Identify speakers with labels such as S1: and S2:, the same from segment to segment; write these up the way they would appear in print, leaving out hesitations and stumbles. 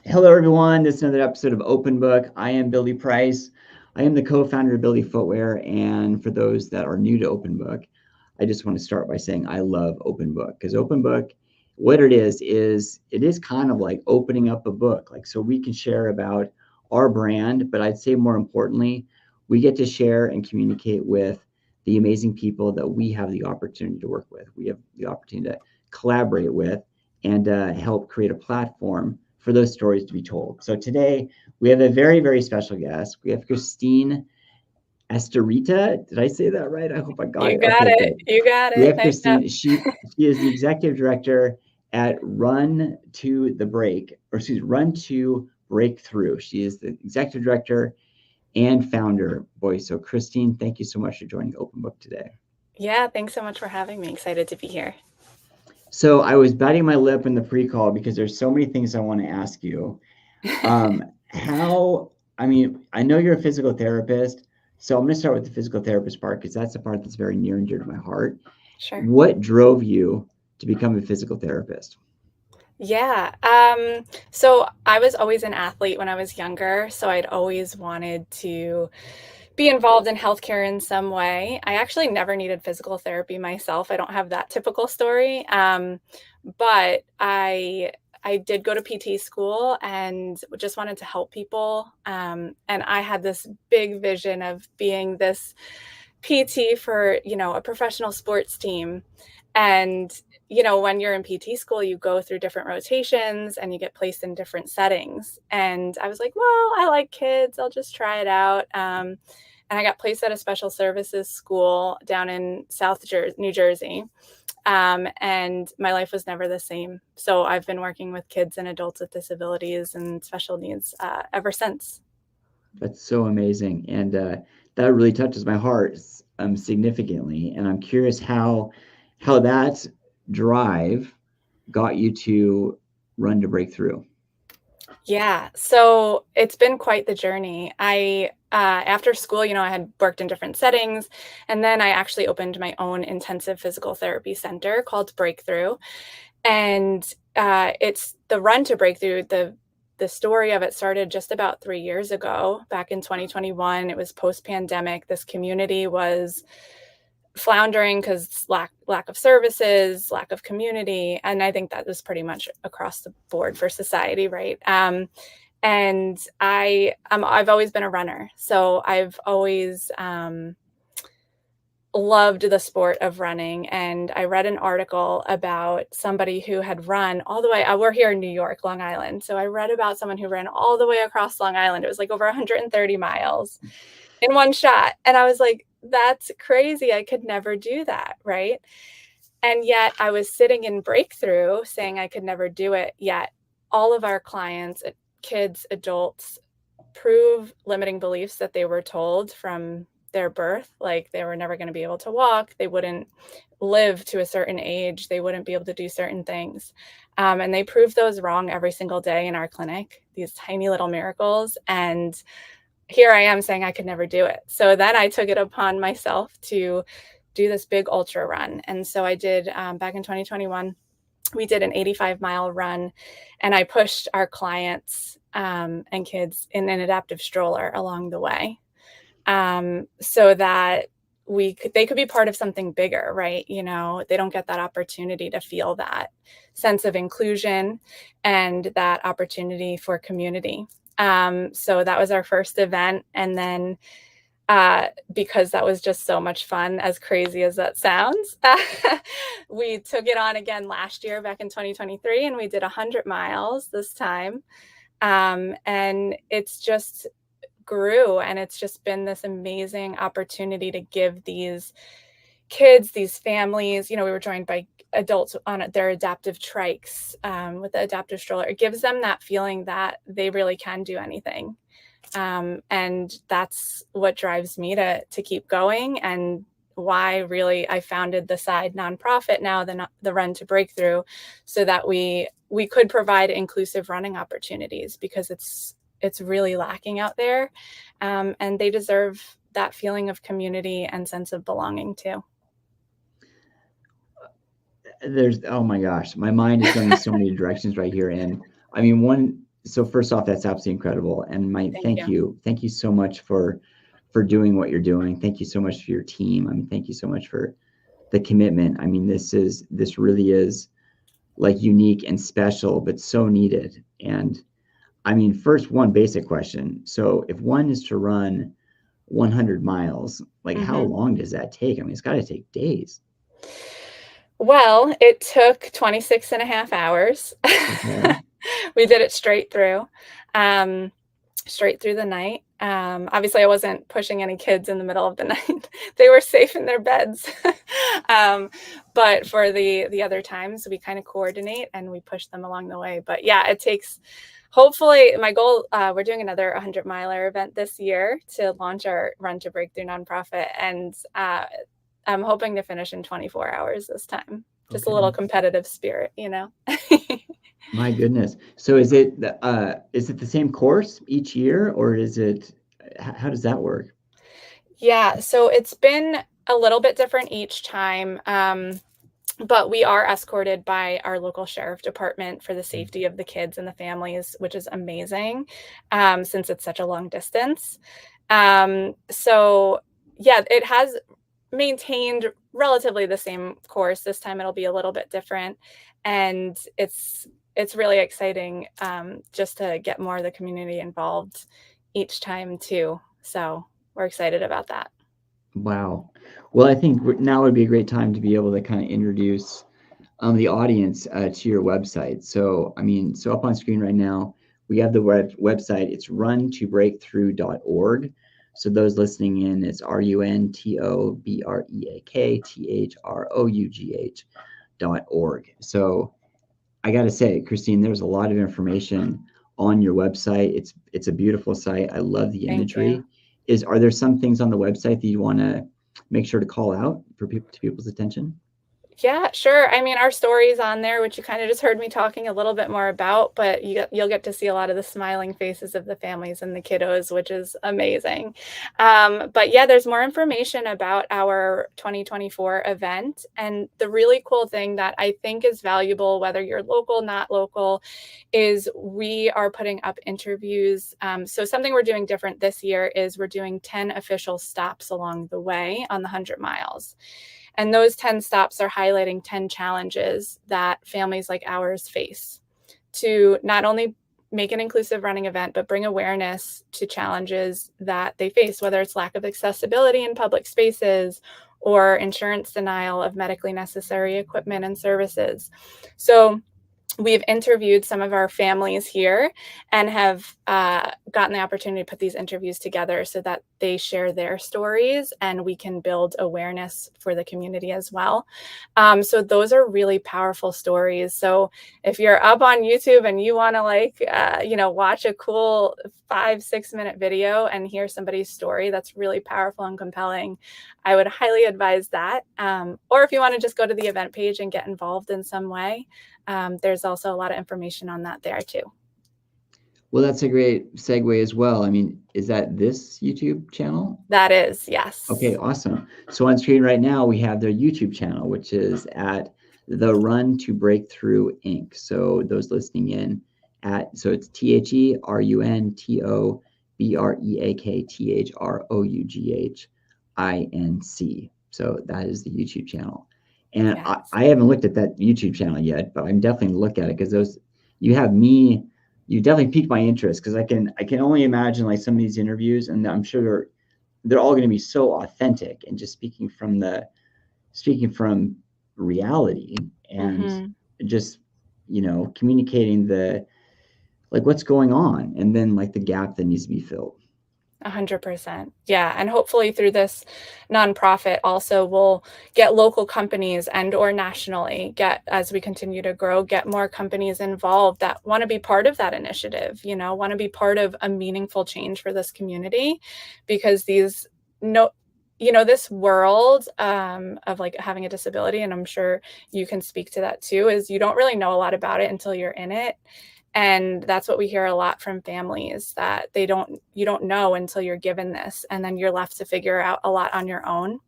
S1: Hello, everyone. This is another episode of Open Book. I am Billy Price. I am the co-founder of Billy Footwear. And for those that are new to Open Book, I just want to start by saying I love Open Book because Open Book, what it is it is kind of like opening up a book. Like, so we can share about our brand, but I'd say more importantly, we get to share and communicate with the amazing people that we have the opportunity to work with. We have the opportunity to collaborate with and help create a platform for those stories to be told. So today we have a very, very special guest. We have Christine Astarita. Did I say that right? I hope I got
S2: You
S1: it.
S2: got
S1: Okay,
S2: it.
S1: good.
S2: You got
S1: We
S2: it.
S1: have
S2: Nice job.
S1: Christine. She is the executive director at Run to the Break, or excuse me, Run to Breakthrough. She is the executive director and founder. Boy, so Christine, thank you so much for joining Open Book today.
S2: Yeah, thanks so much for having me. Excited to be here.
S1: So I was biting my lip in the pre-call because there's so many things I want to ask you. How, I mean, I know you're a physical therapist, so I'm going to start with the physical therapist part because that's the part that's very near and dear to my heart.
S2: Sure.
S1: What drove you to become a physical therapist?
S2: Yeah. So I was always an athlete when I was younger, so I'd always wanted to be involved in healthcare in some way. I actually never needed physical therapy myself. I don't have that typical story. But I did go to PT school and just wanted to help people. And I had this big vision of being this PT for, a professional sports team. And, when you're in PT school, you go through different rotations and you get placed in different settings. And I was like, well, I like kids. I'll just try it out. And I got placed at a special services school down in New Jersey. And my life was never the same. So I've been working with kids and adults with disabilities and special needs ever since.
S1: That's so amazing, and that really touches my heart significantly. And I'm curious how that drive got you to Run to Breakthrough.
S2: Yeah, so it's been quite the journey. After school, I had worked in different settings, and then I actually opened my own intensive physical therapy center called Breakthrough. And it's the Run to Breakthrough. The story of it started just about 3 years ago, back in 2021. It was post pandemic. This community was floundering because lack of services, lack of community, and I think that was pretty much across the board for society, right? And I've always been a runner, so I've always loved the sport of running. And I read an article about somebody who had run all the way. We're here in New York, Long Island, so I read about someone who ran all the way across Long Island. It was like over 130 miles in one shot. And I was like, that's crazy. I could never do that. Right. And yet I was sitting in Breakthrough saying I could never do it. Yet all of our clients, kids, adults, prove limiting beliefs that they were told from their birth, like they were never going to be able to walk, they wouldn't live to a certain age, they wouldn't be able to do certain things. And they prove those wrong every single day in our clinic, these tiny little miracles. And here I am saying I could never do it. So then I took it upon myself to do this big ultra run. And so I did back in 2021, we did an 85-mile run, and I pushed our clients and kids in an adaptive stroller along the way, so that they could be part of something bigger, right? They don't get that opportunity to feel that sense of inclusion and that opportunity for community. So that was our first event. And then because that was just so much fun, as crazy as that sounds, we took it on again last year, back in 2023, and we did 100 miles this time. And it's just grew, and it's just been this amazing opportunity to give these kids, these families, we were joined by adults on their adaptive trikes, with the adaptive stroller. It gives them that feeling that they really can do anything. And that's what drives me to keep going, and why really I founded the side nonprofit now, the Run to Breakthrough, so that we could provide inclusive running opportunities, because it's really lacking out there. And they deserve that feeling of community and sense of belonging too.
S1: Oh my gosh, my mind is going in so many directions right here. And I mean, one, so first off, that's absolutely incredible. And my
S2: Thank you.
S1: thank you so much for doing what you're doing. Thank you so much for your team. I mean, thank you so much for the commitment. I mean, this really is like unique and special, but so needed. And I mean, first, one basic question. So if one is to run 100 miles, like how
S2: Hmm.
S1: long does that take? I mean, it's got to take days.
S2: Well, it took 26 and a half hours.
S1: Okay.
S2: We did it um, straight through the night. Obviously, I wasn't pushing any kids in the middle of the night. They were safe in their beds. um, but for the other times, we kind of coordinate and we push them along the way. But yeah, it takes. Hopefully, my goal. We're doing another 100-miler event this year to launch our Run to Breakthrough nonprofit, and I'm hoping to finish in 24 hours this time. Just a little
S1: Okay.
S2: competitive spirit, you know.
S1: My goodness. So is it the same course each year, or is it how does that work?
S2: Yeah, so it's been a little bit different each time. But we are escorted by our local sheriff department for the safety of the kids and the families, which is amazing, since it's such a long distance. So yeah, it has maintained relatively the same course. This time it'll be a little bit different, and it's really exciting, just to get more of the community involved each time too. So we're excited about that.
S1: Wow. Well, I think now would be a great time to be able to kind of introduce the audience to your website. So, I mean, so up on screen right now, we have the website. It's runtobreakthrough.org. So those listening in, it's runtobreakthrough.org. So I got to say, Christine, there's a lot of information on your website. It's a beautiful site. I love the
S2: Thank you.
S1: imagery. Are there some things on the website that you want to make sure to call out for people's attention?
S2: Yeah, sure. I mean, our story's on there, which you kind of just heard me talking a little bit more about, but you'll get to see a lot of the smiling faces of the families and the kiddos, which is amazing. But yeah, there's more information about our 2024 event. And the really cool thing that I think is valuable, whether you're local, not local, is we are putting up interviews. So something we're doing different this year is we're doing 10 official stops along the way on the 100 miles. And those 10 stops are highlighting 10 challenges that families like ours face to not only make an inclusive running event, but bring awareness to challenges that they face, whether it's lack of accessibility in public spaces or insurance denial of medically necessary equipment and services. So we've interviewed some of our families here and have gotten the opportunity to put these interviews together so that they share their stories and we can build awareness for the community as well. So those are really powerful stories. So if you're up on YouTube and you want to watch a cool 5-6 minute video and hear somebody's story that's really powerful and compelling, I would highly advise that. Or if you want to just go to the event page and get involved in some way, there's also a lot of information on that there too.
S1: Well, that's a great segue as well. I mean, is that this YouTube channel?
S2: That is,
S1: Okay,
S2: yes.
S1: awesome. So on screen right now, we have their YouTube channel, which is at the Run to Breakthrough Inc. So those listening in so it's TheRuntobreakthrough So that is the YouTube channel. And
S2: Yes.
S1: I haven't looked at that YouTube channel yet, but I'm definitely gonna look at it because you have me, you definitely piqued my interest because I can only imagine like some of these interviews, and I'm sure they're all going to be so authentic and just speaking from reality and
S2: Mm-hmm.
S1: just communicating the like what's going on and then like the gap that needs to be filled.
S2: 100%. Yeah, and hopefully through this nonprofit also we'll get local companies and or nationally get as we continue to grow, get more companies involved that want to be part of that initiative, want to be part of a meaningful change for this community because these no this world of like having a disability, and I'm sure you can speak to that too, is you don't really know a lot about it until you're in it. And that's what we hear a lot from families, that you don't know until you're given this, and then you're left to figure out a lot on your own.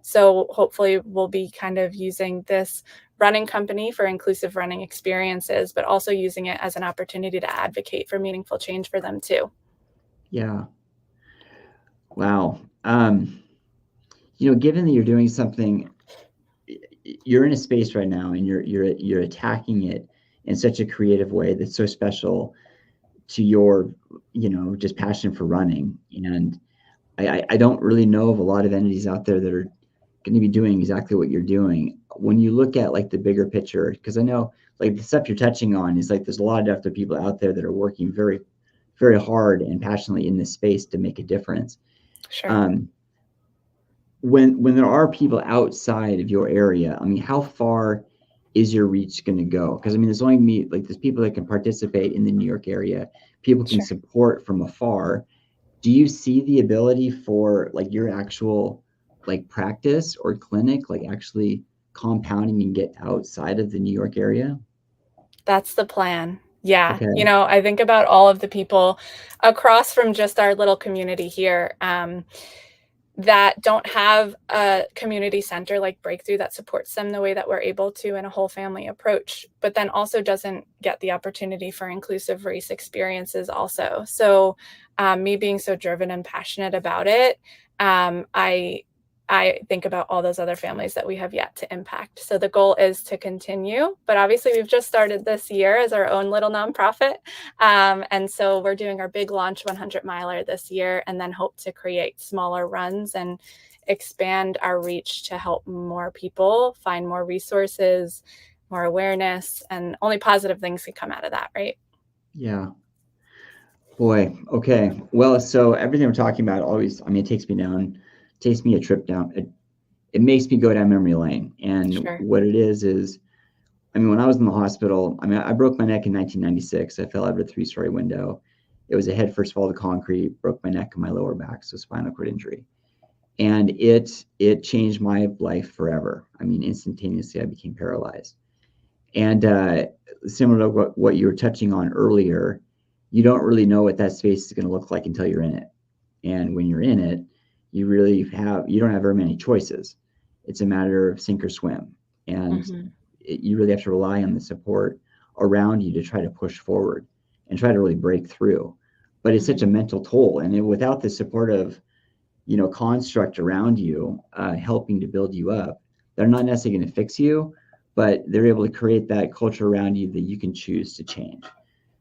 S2: So hopefully we'll be kind of using this running company for inclusive running experiences, but also using it as an opportunity to advocate for meaningful change for them too.
S1: Yeah. Wow. Given that you're doing something, you're in a space right now, and you're attacking it in such a creative way that's so special to your, just passion for running. And I don't really know of a lot of entities out there that are going to be doing exactly what you're doing. When you look at like the bigger picture, because I know like the stuff you're touching on is like there's a lot of other people out there that are working very, very hard and passionately in this space to make a difference.
S2: Sure.
S1: When there are people outside of your area, I mean, how far is your reach going to go? Because I mean, there's only there's people that can participate in the New York area. People can
S2: Sure.
S1: support from afar. Do you see the ability for like your actual like practice or clinic like actually compounding and get outside of the New York area?
S2: That's the plan. Yeah.
S1: Okay.
S2: I think about all of the people across from just our little community here, that don't have a community center like Breakthrough that supports them the way that we're able to in a whole family approach, but then also doesn't get the opportunity for inclusive race experiences also. So me being so driven and passionate about it, I think about all those other families that we have yet to impact. So the goal is to continue, but obviously we've just started this year as our own little nonprofit. And so we're doing our big launch 100 miler this year, and then hope to create smaller runs and expand our reach to help more people find more resources, more awareness, and only positive things can come out of that, right?
S1: Yeah. Boy. Okay. Well, so everything we're talking about always, I mean, it takes me a trip down. It makes me go down memory lane. And
S2: Sure.
S1: what it is, I mean, when I was in the hospital, I mean, I broke my neck in 1996. I fell out of a 3-story window. It was a head first fall to concrete, broke my neck and my lower back, so spinal cord injury. And it changed my life forever. I mean, instantaneously, I became paralyzed. And similar to what you were touching on earlier, you don't really know what that space is going to look like until you're in it. And when you're in it, you don't have very many choices. It's a matter of sink or swim. And you really have to rely on the support around you to try to push forward and try to really break through. But it's such a mental toll. And without the supportive, construct around you, helping to build you up, they're not necessarily going to fix you, but they're able to create that culture around you that you can choose to change.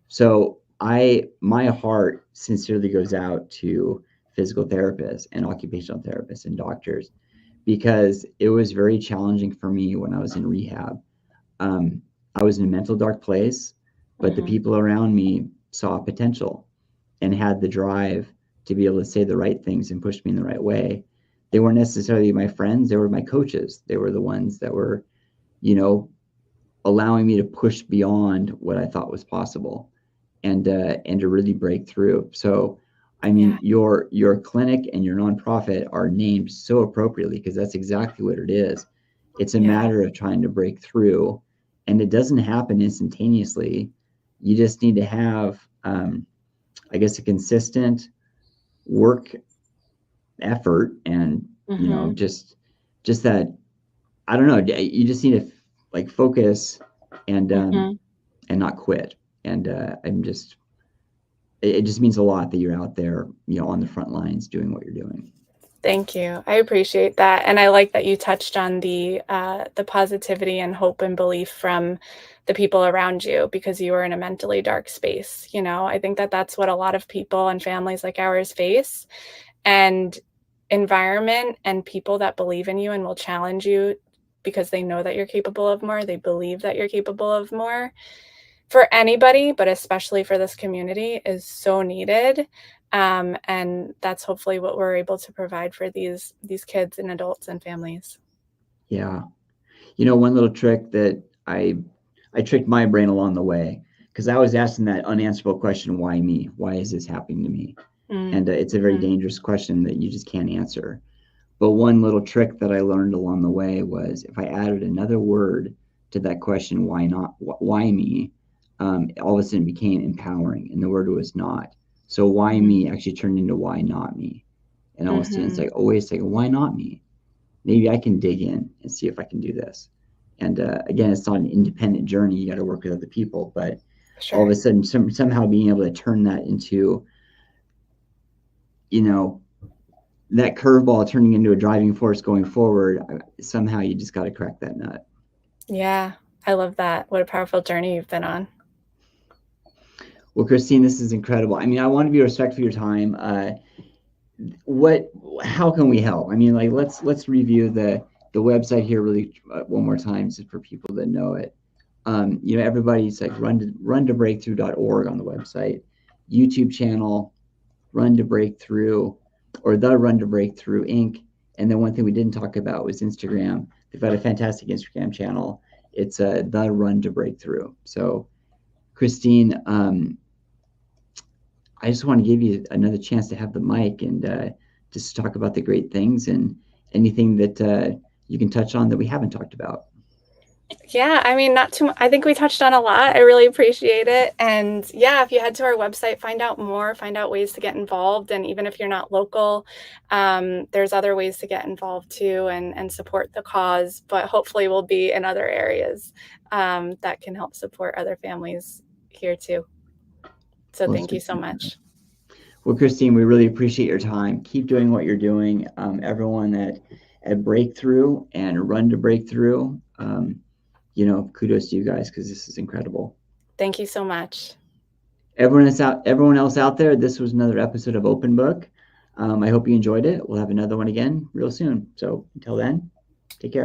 S1: So my heart sincerely goes out to physical therapists and occupational therapists and doctors, because it was very challenging for me when I was in rehab. I was in a mental dark place, but the people around me saw potential and had the drive to be able to say the right things and push me in the right way. They weren't necessarily my friends, they were my coaches. They were the ones that were, allowing me to push beyond what I thought was possible, and to really break through. So I mean, your clinic and your nonprofit are named so appropriately, because that's exactly what it is. It's a matter of trying to break through, and it doesn't happen instantaneously. You just need to have, I guess, a consistent work effort, and just that, I don't know. You just need to like focus and not quit. And it just means a lot that you're out there, on the front lines doing what you're doing.
S2: Thank you. I appreciate that. And I like that you touched on the positivity and hope and belief from the people around you, because you were in a mentally dark space. I think that that's what a lot of people and families like ours face. And environment and people that believe in you and will challenge you because they know that you're capable of more, they believe that you're capable of more, for anybody, but especially for this community, is so needed. And that's hopefully what we're able to provide for these kids and adults and families.
S1: Yeah. One little trick that I tricked my brain along the way, because I was asking that unanswerable question, why me? Why is this happening to me? And it's a very dangerous question that you just can't answer. But one little trick that I learned along the way was, if I added another word to that question, why not? Why me? All of a sudden became empowering, and the word was not. So why me actually turned into why not me? And all of a sudden it's like, oh, wait a second, why not me? Maybe I can dig in and see if I can do this. And again, it's not an independent journey. You got to work with other people, but all of
S2: Sure.
S1: a sudden, somehow being able to turn that into, that curveball turning into a driving force going forward, somehow you just got to crack that nut.
S2: Yeah, I love that. What a powerful journey you've been on.
S1: Well, Christine, this is incredible. I mean, I want to be respectful of your time. How can we help? I mean, like, let's review the website here really one more time, just for people that know it. Everybody's like run to breakthrough.org on the website, YouTube channel, Run to Breakthrough, or the Run to Breakthrough Inc. And then one thing we didn't talk about was Instagram. They've got a fantastic Instagram channel. It's the Run to Breakthrough. So, Christine, I just want to give you another chance to have the mic and just talk about the great things and anything that you can touch on that we haven't talked about.
S2: Yeah, I mean, not too much. I think we touched on a lot. I really appreciate it. And yeah, if you head to our website, find out more, find out ways to get involved. And even if you're not local, there's other ways to get involved too and support the cause. But hopefully, we'll be in other areas that can help support other families here too. So
S1: Well,
S2: thank you so much.
S1: Well, Christine, we really appreciate your time. Keep doing what you're doing. Everyone at Breakthrough and Run to Breakthrough, kudos to you guys, because this is incredible.
S2: Thank you so much.
S1: Everyone else out there, this was another episode of Open Book. I hope you enjoyed it. We'll have another one again real soon. So until then, take care.